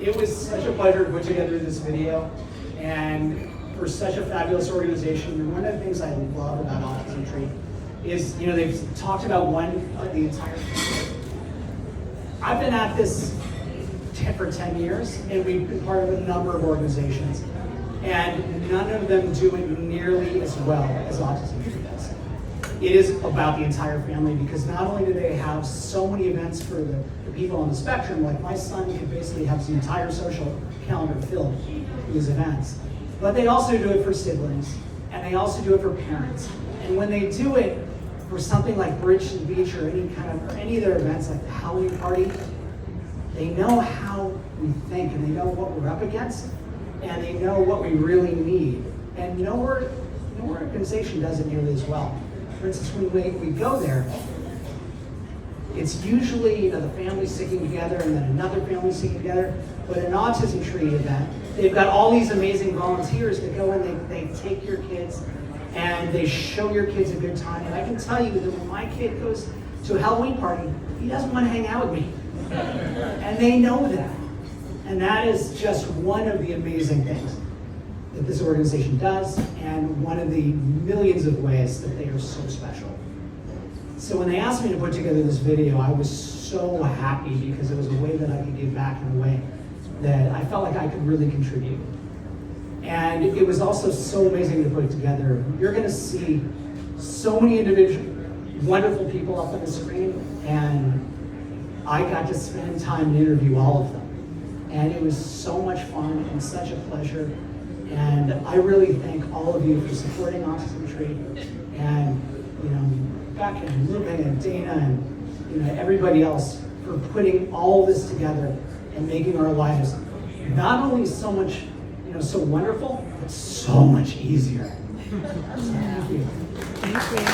It was such a pleasure to put together this video, and for such a fabulous organization. And one of the things I love about Autism Tree is, they've talked about the entire family. I've been at this for 10 years, and we've been part of a number of organizations, and none of them do it nearly as well as Autism Tree does. It is about the entire family, because not only do they have so many events for the people on the spectrum, like my son could basically have his entire social calendar filled with these events, but they also do it for siblings, and they also do it for parents. And when they do it for something like Bridge to the Beach or any of their events like the Halloween party, they know how we think, and they know what we're up against, and they know what we really need. And no organization does it nearly as well. For instance, when we go there, it's usually the family sticking together and then another family sticking together. But an Autism Tree event, they've got all these amazing volunteers that go in, they take your kids and they show your kids a good time. And I can tell you that when my kid goes to a Halloween party, he doesn't want to hang out with me. And they know that. And that is just one of the amazing things that this organization does, and one of the millions of ways that they are so special. So when they asked me to put together this video, I was so happy, because it was a way that I could give back in a way that I felt like I could really contribute. And it was also so amazing to put it together. You're gonna see so many individual, wonderful people up on the screen, and I got to spend time and interview all of them. And it was so much fun and such a pleasure. And I really thank all of you for supporting Autism Tree, and Becca and Lupe and Dana and everybody else for putting all this together and making our lives not only so much, so wonderful, but so much easier. So thank you. Thank you.